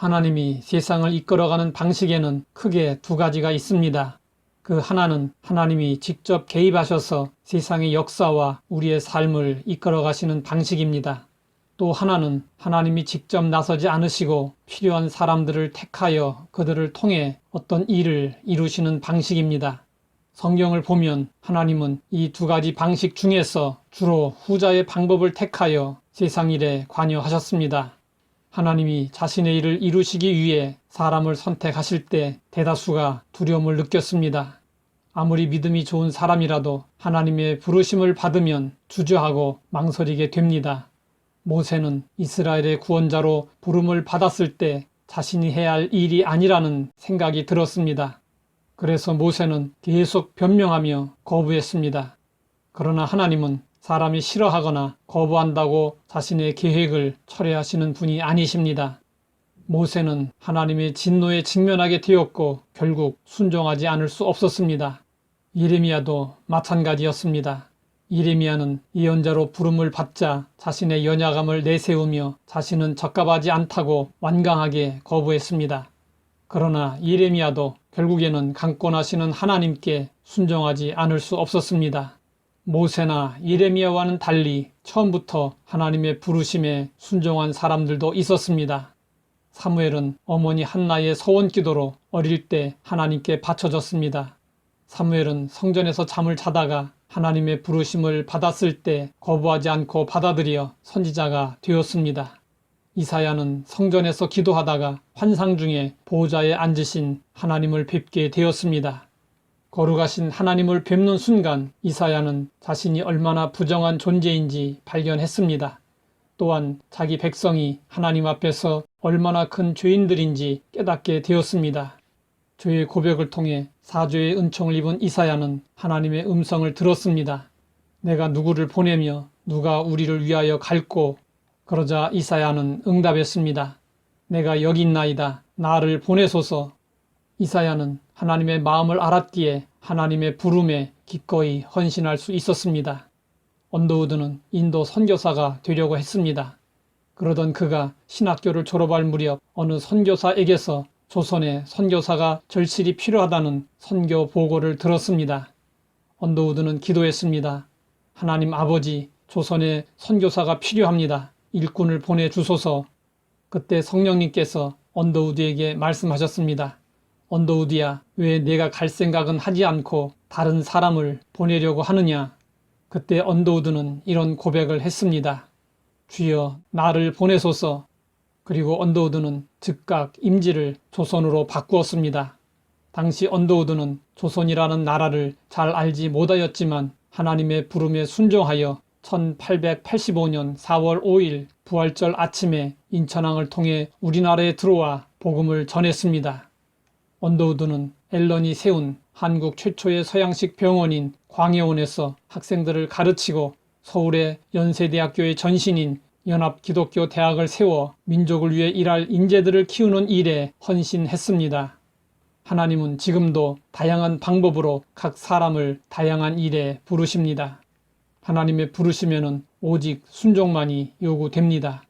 하나님이 세상을 이끌어가는 방식에는 크게 두 가지가 있습니다. 그 하나는 하나님이 직접 개입하셔서 세상의 역사와 우리의 삶을 이끌어가시는 방식입니다. 또 하나는 하나님이 직접 나서지 않으시고 필요한 사람들을 택하여 그들을 통해 어떤 일을 이루시는 방식입니다. 성경을 보면 하나님은 이 두 가지 방식 중에서 주로 후자의 방법을 택하여 세상 일에 관여하셨습니다. 하나님이 자신의 일을 이루시기 위해 사람을 선택하실 때 대다수가 두려움을 느꼈습니다. 아무리 믿음이 좋은 사람이라도 하나님의 부르심을 받으면 주저하고 망설이게 됩니다. 모세는 이스라엘의 구원자로 부름을 받았을 때 자신이 해야 할 일이 아니라는 생각이 들었습니다. 그래서 모세는 계속 변명하며 거부했습니다. 그러나 하나님은 사람이 싫어하거나 거부한다고 자신의 계획을 철회하시는 분이 아니십니다. 모세는 하나님의 진노에 직면하게 되었고 결국 순종하지 않을 수 없었습니다. 예레미야도 마찬가지였습니다. 예레미야는 예언자로 부름을 받자 자신의 연약함을 내세우며 자신은 적합하지 않다고 완강하게 거부했습니다. 그러나 예레미야도 결국에는 강권하시는 하나님께 순종하지 않을 수 없었습니다. 모세나 예레미야와는 달리 처음부터 하나님의 부르심에 순종한 사람들도 있었습니다. 사무엘은 어머니 한나의 서원기도로 어릴 때 하나님께 바쳐졌습니다. 사무엘은 성전에서 잠을 자다가 하나님의 부르심을 받았을 때 거부하지 않고 받아들여 선지자가 되었습니다. 이사야는 성전에서 기도하다가 환상 중에 보호자에 앉으신 하나님을 뵙게 되었습니다. 거룩하신 하나님을 뵙는 순간 이사야는 자신이 얼마나 부정한 존재인지 발견했습니다. 또한 자기 백성이 하나님 앞에서 얼마나 큰 죄인들인지 깨닫게 되었습니다. 죄의 고백을 통해 사죄의 은총을 입은 이사야는 하나님의 음성을 들었습니다. 내가 누구를 보내며 누가 우리를 위하여 갈꼬? 그러자 이사야는 응답했습니다. 내가 여기 있나이다. 나를 보내소서. 이사야는 하나님의 마음을 알았기에 하나님의 부름에 기꺼이 헌신할 수 있었습니다. 언더우드는 인도 선교사가 되려고 했습니다. 그러던 그가 신학교를 졸업할 무렵 어느 선교사에게서 조선에 선교사가 절실히 필요하다는 선교 보고를 들었습니다. 언더우드는 기도했습니다. 하나님 아버지, 조선에 선교사가 필요합니다. 일꾼을 보내주소서. 그때 성령님께서 언더우드에게 말씀하셨습니다. 언더우드야, 왜 내가 갈 생각은 하지 않고 다른 사람을 보내려고 하느냐? 그때 언더우드는 이런 고백을 했습니다. 주여, 나를 보내소서. 그리고 언더우드는 즉각 임지를 조선으로 바꾸었습니다. 당시 언더우드는 조선이라는 나라를 잘 알지 못하였지만 하나님의 부름에 순종하여 1885년 4월 5일 부활절 아침에 인천항을 통해 우리나라에 들어와 복음을 전했습니다. 언더우드는 앨런이 세운 한국 최초의 서양식 병원인 광해원에서 학생들을 가르치고 서울의 연세대학교의 전신인 연합기독교대학을 세워 민족을 위해 일할 인재들을 키우는 일에 헌신했습니다. 하나님은 지금도 다양한 방법으로 각 사람을 다양한 일에 부르십니다. 하나님의 부르시면은 오직 순종만이 요구됩니다.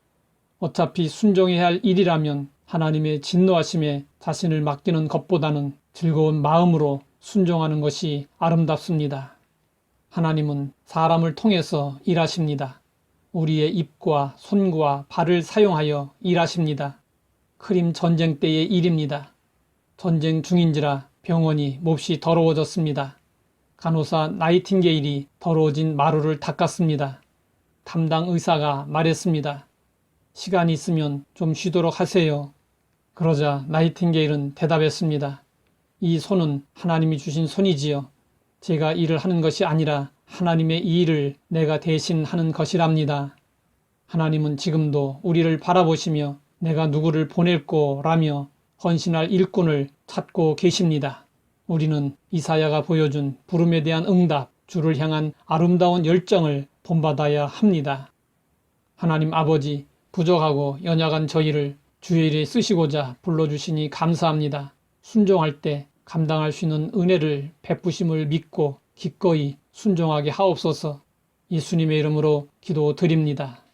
어차피 순종해야 할 일이라면 하나님의 진노하심에 자신을 맡기는 것보다는 즐거운 마음으로 순종하는 것이 아름답습니다. 하나님은 사람을 통해서 일하십니다. 우리의 입과 손과 발을 사용하여 일하십니다. 크림 전쟁 때의 일입니다. 전쟁 중인지라 병원이 몹시 더러워졌습니다. 간호사 나이팅게일이 더러워진 마루를 닦았습니다. 담당 의사가 말했습니다. 시간이 있으면 좀 쉬도록 하세요. 그러자 나이팅게일은 대답했습니다. 이 손은 하나님이 주신 손이지요. 제가 일을 하는 것이 아니라 하나님의 이 일을 내가 대신 하는 것이랍니다. 하나님은 지금도 우리를 바라보시며 내가 누구를 보낼꼬 라며 헌신할 일꾼을 찾고 계십니다. 우리는 이사야가 보여준 부름에 대한 응답, 주를 향한 아름다운 열정을 본받아야 합니다. 하나님 아버지, 부족하고 연약한 저희를 주의 일에 쓰시고자 불러주시니 감사합니다. 순종할 때 감당할 수 있는 은혜를 베푸심을 믿고 기꺼이 순종하게 하옵소서. 예수님의 이름으로 기도드립니다.